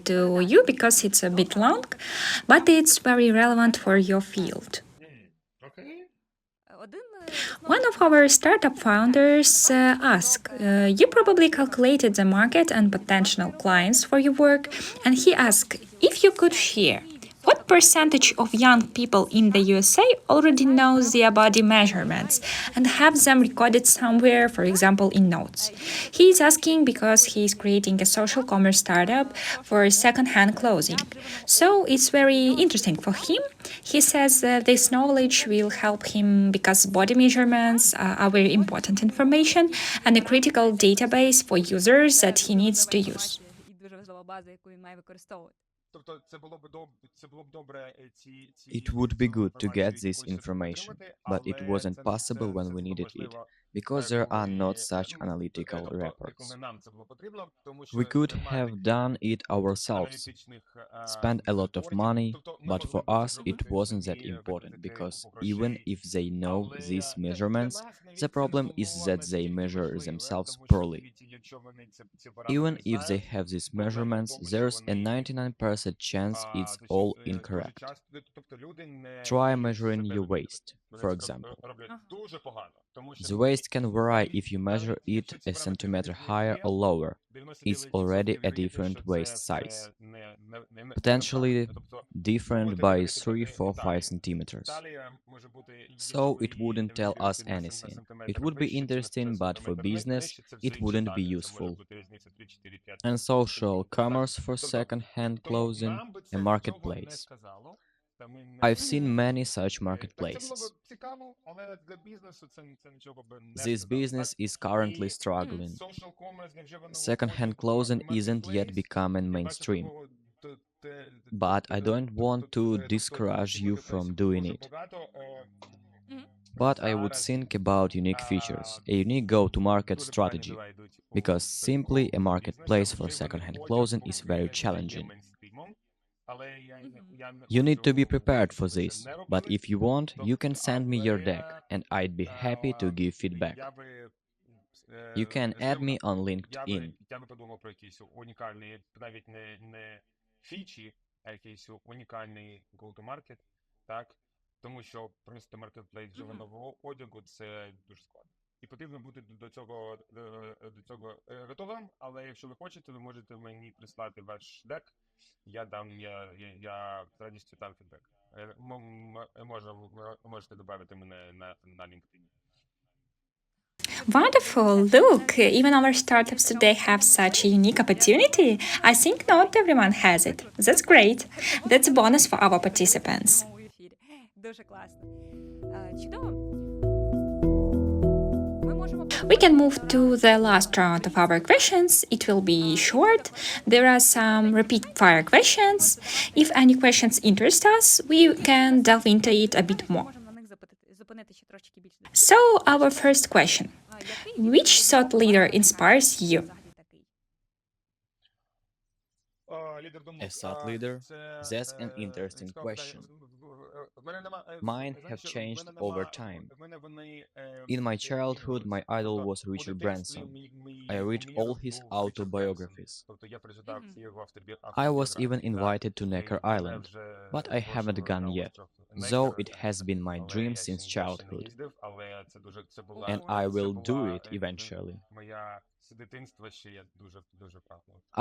to you because it's a bit long, but it's very relevant for your field. Окей. One of our startup founders asked, you probably calculated the market and potential clients for your work, and he asked if you could share. What percentage of young people in the USA already know their body measurements and have them recorded somewhere, for example, in notes? He is asking because he is creating a social commerce startup for second-hand clothing. So it's very interesting for him. He says this knowledge will help him because body measurements are very important information and a critical database for users that he needs to use. І дуже важлива база, яку він має використовувати. Тобто це було б добре ці It would be good to get this відомості information, отримати, but it але wasn't це possible when we було needed it, можливо, because there are коли, not such analytical тобто, reports. коли нам це було потрібно, тому що We could нормальних have done it ourselves, аналітичних spend a lot of репортів, money, тобто ми but могли for б us це it зробити wasn't that і important використати because купу even грошей. if they know Але these для measurements, нас the навіть problem це is було that they настільки measure важливе, themselves тому що poorly. навіть якщо вони ці Even параметри if they знають, have these проблема в measurements, тому, що there's a вони 99% chance it's all дуже incorrect. часто, тобто люди не Try вміють measuring себе your замірювати. waist, Вони for це example. роблять Ага. дуже погано, тому що The waist can vary if you навіть measure якщо it ці a параметри centimeter різні higher є, or lower. 99% It's already a вірогідність, different що waist це size, не potentially неправильно. Тобто different можете by міряти 3, 4, 5 талію. centimeters. Талія може бути, So якщо it ви її wouldn't tell вимірюєте us на anything. It сантиметр would be вище чи на interesting, but for сантиметр business, нижче, це вже it інша wouldn't be талія. Це може useful. бути різниця 3, 4, 5 And social сантиметрів. Так? commerce for Тобто, second-hand тому clothing, нам би a це нічого не marketplace. сказало. Та ми не I've seen розуміємо. many such Так, це було marketplaces. б цікаво, але для бізнесу це нічого б не This сказало. business Так? is currently І struggling. social commerce, якщо воно Second-hand виходить clothing в isn't yet marketplace, becoming я бачу mainstream. такого, But I don't want to discourage you from doing дуже it. багато But I would зараз think about unique features, a unique go-to-market дуже погані strategy, діла йдуть у because simply a такого marketplace бізнесу, for вже вони second-hand входять clothing в is руки, very не є challenging. мейнстрімом. Але я не You need to be хочу prepared говорити, for щоб ви this, це не but робили. if you want, you can Тобто, send me your але deck, and I'd be happy to give feedback. я би You can add me on я LinkedIn. би подумав про якісь унікальні, навіть не фічі, а якийсь унікальний go-to-market, так? Тому що принести маркетплейс вже нового одягу це дуже складно. І потрібно бути до цього готовим, але якщо ви хочете, ви можете мені прислати ваш дек, я з радістю дам фідбек. Можете додати мене на LinkedIn. Wonderful! Look, even our startups today have such a unique opportunity. I think not everyone has it. That's great. That's a bonus for our participants. В прямому ефірі. Дуже класно. Чудово. Ми можемо We can move to the last round of our questions. It will be short. There are some repeat fire questions. If any questions interest us, we can delve into it a bit more. можемо на них зупинити ще трошки більше. So, our first question. Which thought leader inspires you? Взагалі такий. Лідер думок. A thought leader? That's an interesting question. Mine have changed over time. In my childhood, my idol was Richard Branson. I read all his autobiographies. I was even invited to Necker Island, but I haven't gone yet, though it has been my dream since childhood, and I will do it eventually.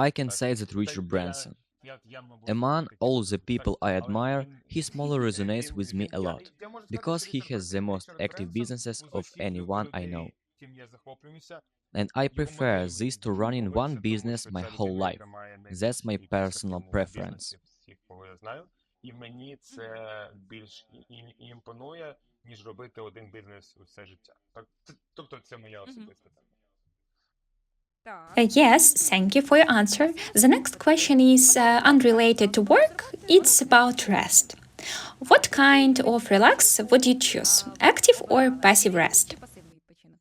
I can say that Richard Branson. Among all the people I admire, he smaller resonates with me a lot, because he has the most active businesses of anyone I know. And I prefer this to running one business my whole life. That's my personal preference. І мені це більш імпонує, ніж робити один бізнес усе життя. Тобто це моя особиста тема. Так. Yes, thank you for your answer. The next question is unrelated to work, it's about rest. What kind of relax would you choose? Active or passive rest? Чи пасивний відпочинок?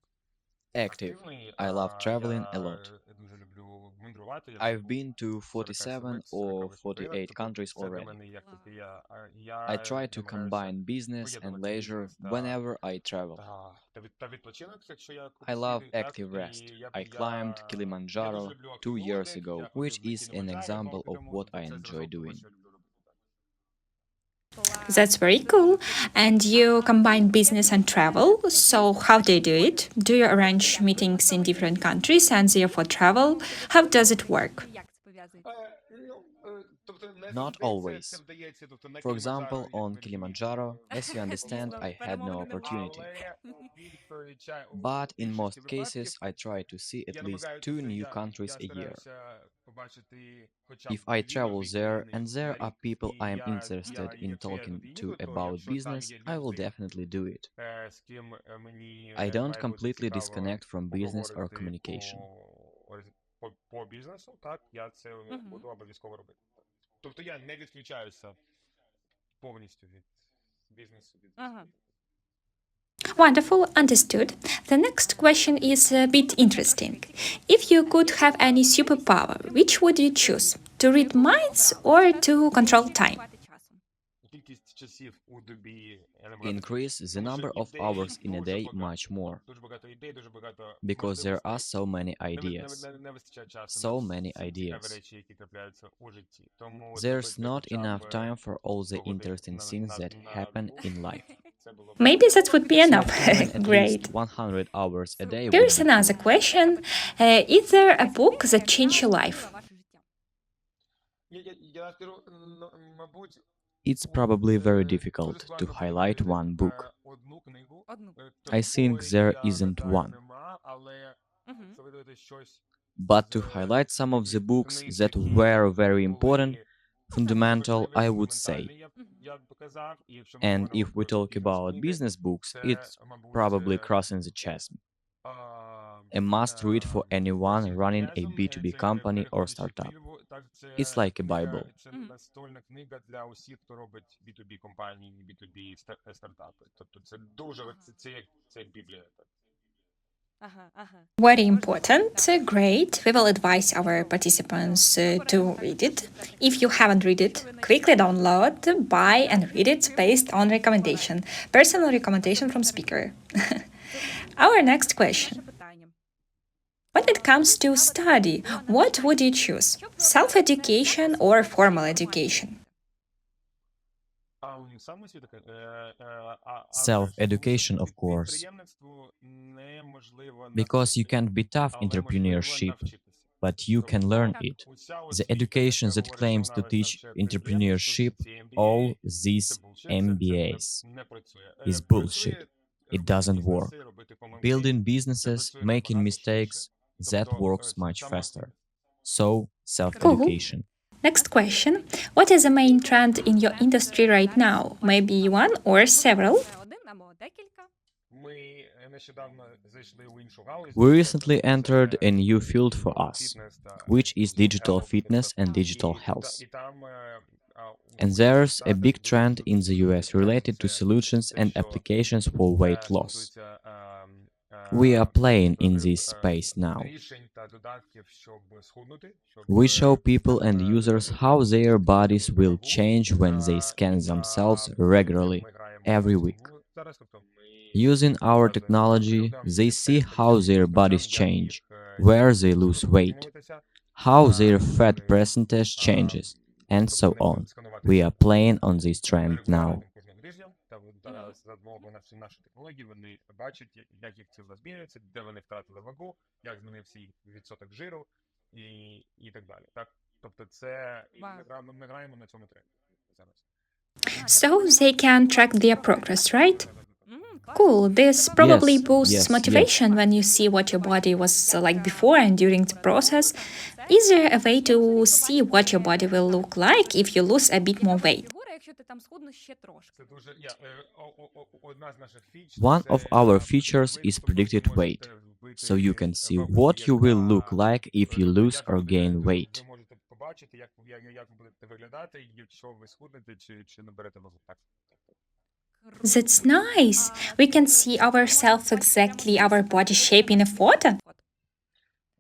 Active. I love traveling a lot. дуже люблю мандрувати. Я I've вже був been to 47 47 or 48 країнах. 48 countries Це для already. мене як таке, I я try to намагаюся combine business and поєднувати leisure бізнес whenever I travel. та відпочинок, якщо я I love професійний, так, active і rest. я I climbed я дуже Kilimanjaro люблю 2 активний years отдих, ago, я which ходив на is an Кіліманджаро example 2 роки of тому, what I це enjoy зразок того, doing. що я люблю робити. That's very cool. And you combine business and travel. So, how do you do it? Do you arrange meetings in different countries and therefore travel? How does it work? Як це пов'язується? Тобто не Not завжди це always. вдається, тобто на For example, Кіліманджаро, як on ми Kilimanjaro, as you understand, Звісно, I had перемоги no не буде. opportunity. Але у But in більшості most cases, випадків I try to see at я least намагаюся 2 new countries я a year. стараюся побачити хоча б If I 2 travel нові there країни and на there are рік. people І I am я, interested in якщо я talking туди to їду, то about якщо там business, є I will люди, definitely do it. з ким мені I don't має бути completely цікаво disconnect from business or поговорити communication. по бізнесу, так, я це Мгм. буду обов'язково робити. Тобто я не відключаюся повністю від бізнесу, від Ага. Wonderful, understood. The next question is a bit interesting. If you could have any superpower, which would you choose? To read minds or to control time? Керувати часом. кількість часів у добі набагато Increase the тому що number of ідей hours in a дуже day багато. much more, Дуже багато ідей, дуже багато because there are можливостей. so many Не ideas. не вистачає часу So на many всі цікаві ideas. речі, які трапляються у житті. Тому There's зробити not хоча enough б time for all the 100 годин interesting things that happen добу, in life. це було б Maybe that would be So enough. having at Great. least 100 hours a day would Here's be another cool. question. Is there a book that changed your life? Ваше життя. Я скажу, мабуть, It's probably very дуже difficult to складно highlight виділити, one book. одну книгу. Одну. I think Такої, there я isn't гадаю, one. нема, але Мгм. якщо виділити щось But to з highlight some of the books книг, that які were very important, були fundamental, I would фундаментальні, say. я б показав. І якщо ми And говоримо if we про talk about бізнес-книги, business books, це, it's мабуть, probably Crossing the Chasm, a must read for anyone running a B2B company or startup. It's like a Bible. Це Мгм. настольна книга для усіх, хто робить B2B компанії, B2B стартапи. Тобто це дуже, це як Біблія. Так. Ага, ага. Very important. Great. We will advise our participants to read it. If you haven't read it, quickly download, buy, and read it based on recommendation. Personal recommendation from speaker. Our next question. Перше питання. When it comes to study, what would you choose? Self-education or formal education? Саме світ таке, Self-education, of course, підприємництву неможливо because you навчитися, can't be tough але можливо entrepreneurship, навчитися. but you can learn Так. it. Уся The освіта, education яка that говорить, claims що to вона teach навчає entrepreneurship, підприємництво, all це this bullshit, це MBAs не працює. is Працює bullshit. It робити doesn't бізнеси, work. робити помилки. Building Це businesses, працює making набагато mistakes, швидше. that Тобто, works much саме faster. освіта. So, self-education. Next question. What is the main trend in your industry right now? Maybe one or several? Це один або декілька. Ми нещодавно зайшли в іншу галузь. We recently Це entered a new field for us, фітнес та which is digital health. fitness and digital І health. там And there's a big trend in the US related to solutions and applications for weight loss. We are playing in this space now. Рішень та додатків, щоб схуднути, щоб We show people and users how their bodies will change when they scan themselves regularly, every week. Зараз, тобто, ми Using our technology, they see how their bodies change, where they lose weight, how their fat percentage changes, and so on. We are playing on this trend now. кожного тижня та за допомогою нашої технології вони бачать, як їх тіло змінюється, де вони втратили вагу, як змінився їх відсоток жиру і так далі. Так? Тобто це ми граємо на цьому тренді зараз. So they can track their progress, right? Клас. Cool. This probably Yes, boosts yes, motivation when you see what your body was like before and during the process. Is there a way to see what your body will look like if you lose a bit more weight? Фігура, якщо ти там схуднеш ще трошки. Це дуже одна з наших фіч. One of our features is predicted weight, so you can see what you will look like if you lose or gain weight. побачити, як ви будете виглядати, якщо ви схуднете чи наберете вагу. Так. That's nice. We can see ourselves exactly our body shape in a photo.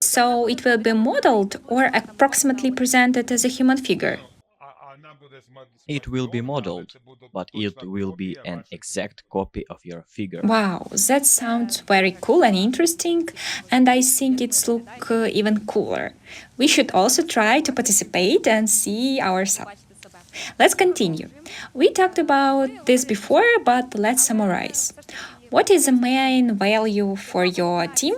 So it will be modeled or approximately presented as a human figure. It will be modeled, but it will be an exact copy of your figure. Wow, that sounds very cool and interesting, and I think it's look even cooler. We should also try to participate and see ourselves. Let's continue. We talked about this before, but let's summarize. What is the main value for your team?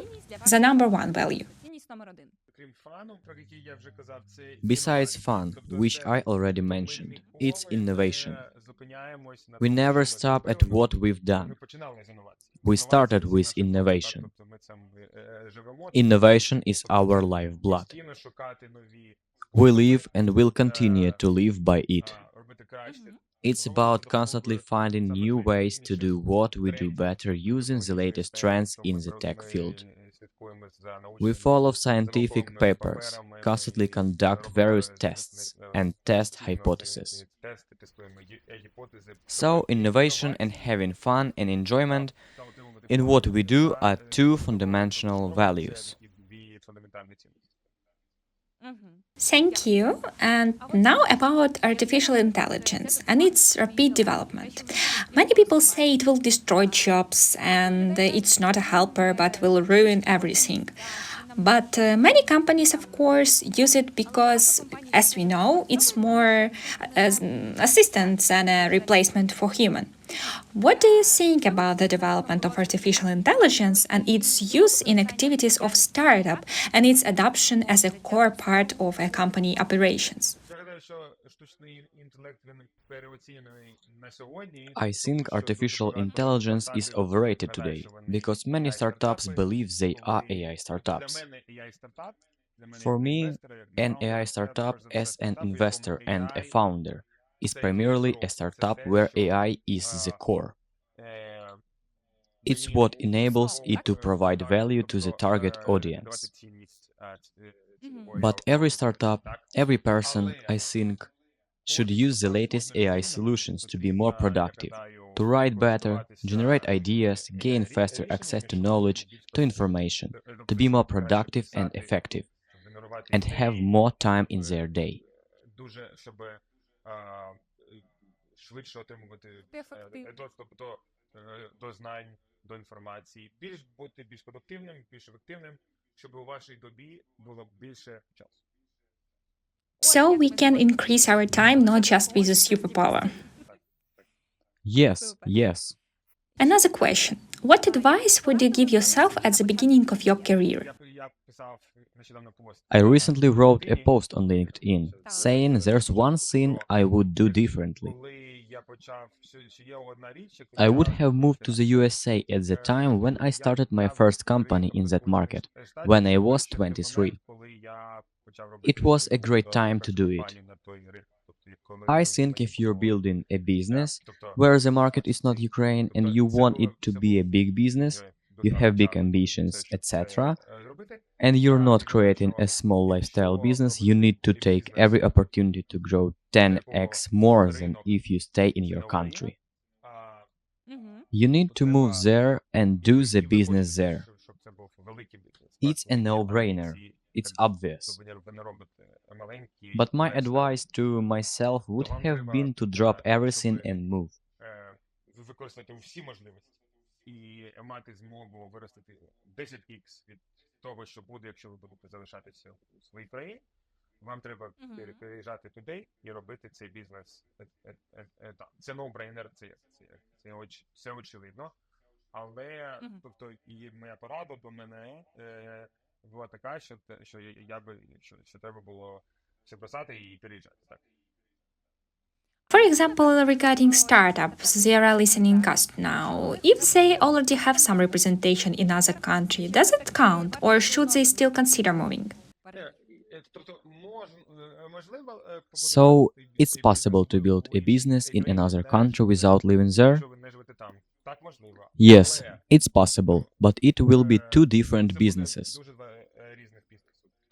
The number one value. Цінність номер один. Крім фану, про який я вже казав, це Besides fun, which I already mentioned, it's innovation. We never stop at what we've done. We started with innovation. Innovation is our lifeblood. We live and will continue to live by it. It's about constantly finding new ways to do what we do better using the latest trends in the tech field. We follow scientific papers, constantly conduct various tests, and test hypotheses. So, innovation and having fun and enjoyment in what we do are two fundamental values. Thank you. And now about artificial intelligence and its rapid development. Many people say it will destroy jobs and it's not a helper but will ruin everything. But many companies, of course, use it because, as we know, it's more as an assistant than a replacement for human. What do you think about the development of artificial intelligence and its use in activities of startup and its adoption as a core part of a company operations? I think artificial intelligence is overrated today because many startups believe they are AI startups. For me, an AI startup as an investor and a founder is primarily a startup where AI is the core. It's what enables it to provide value to the target audience. But every startup, every person, I think, should use the latest AI solutions to be more productive, to write better, generate ideas, gain faster access to knowledge, to information, to be more productive and effective, and have more time in their day. Швидше отримувати Ефективно. доступ до знань, до інформації, бути більш продуктивним, більш ефективним, щоб у вашій добі було більше часу. So we can increase our time not just with a superpower. Yes, yes. Another question. What advice would you give yourself at the beginning of your career? Я писав нещодавно пост. I recently wrote a post on LinkedIn saying there's one thing I would do differently. Коли я почав, що є одна річ, яку I would have moved to the USA at the time when I started my first company in that market, when I was 23. It was a great time to do it. I think if you're building a business where the market is not Ukraine and you want it to be a big business, you have big ambitions, etc., and you're not creating a small lifestyle business, you need to take every opportunity to grow 10x more than if you stay in your country. You need to move there and do the business there. It's a no-brainer. It's obvious. But my advice to myself would have been to drop everything and move. Використати всі можливості і мати змогу виростити 10х від того, що буде, якщо ви будете залишатися у своїй країні. Вам треба переїжджати туди і робити цей бізнес там. Це no-brainer, це очевидно. Але, тобто, і моя порада до мене була така, що я би, що треба було все бросати і переїжджати, так. For example, regarding startups, they are listening us now. If they already have some representation in other country, does it count, or should they still consider moving? So, it's possible to build a business in another country without living there? Yes, it's possible, but it will be two different businesses.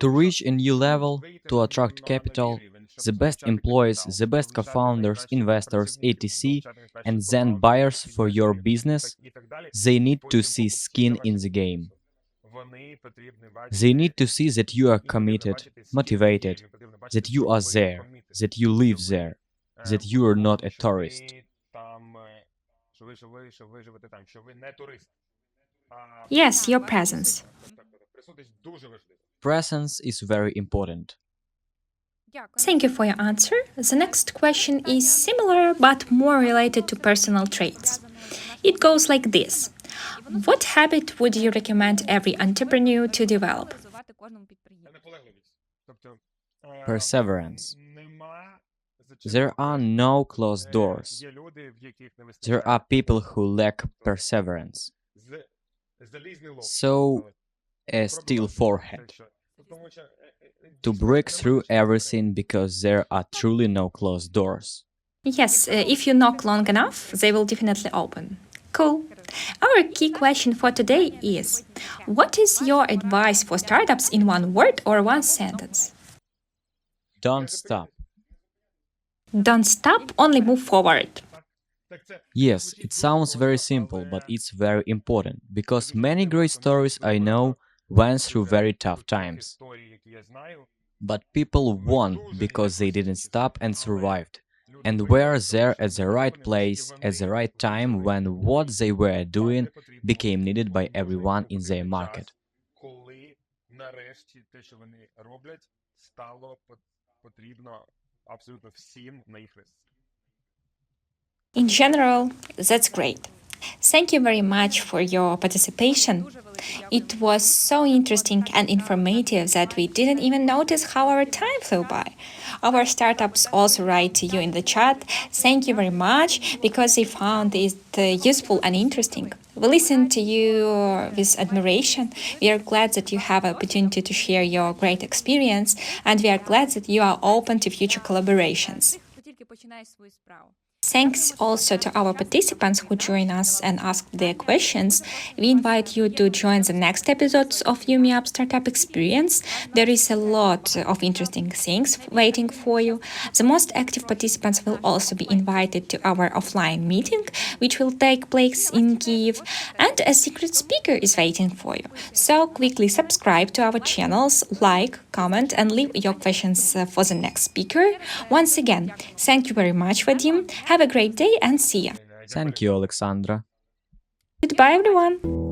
To reach a new level, to attract capital, the best employees, the best co-founders, investors, etc., and then buyers for your business, they need to see skin in the game. They need to see that you are committed, motivated, that you are there, that you live there, that you are not a tourist. Yes, your presence. Presence is very important. Thank you for your answer. The next question is similar but more related to personal traits. It goes like this. What habit would you recommend every entrepreneur to develop? Perseverance. There are no closed doors. There are people who lack perseverance. So, a steel forehead. To break through everything because there are truly no closed doors. Yes, if you knock long enough, they will definitely open. Cool. Our key question for today is what is your advice for startups in one word or one sentence? Don't stop. Don't stop, only move forward. Yes, it sounds very simple, but it's very important because many great stories I know went through very tough times. But people won because they didn't stop and survived, and were there at the right place at the right time when what they were doing became needed by everyone in their market. In general, that's great. Thank you very much for your participation. It was so interesting and informative that we didn't even notice how our time flew by. Our startups also write to you in the chat. Thank you very much because they found it useful and interesting. We listen to you with admiration. We are glad that you have an opportunity to share your great experience, and we are glad that you are open to future collaborations. Thanks also to our participants who joined us and asked their questions. We invite you to join the next episodes of UME UP Startup Experience. There is a lot of interesting things waiting for you. The most active participants will also be invited to our offline meeting, which will take place in Kyiv, and a secret speaker is waiting for you. So quickly subscribe to our channels, like, comment, and leave your questions for the next speaker. Once again, thank you very much, Vadim. Have a great day and see you. Thank you, Alexandra. Goodbye, everyone.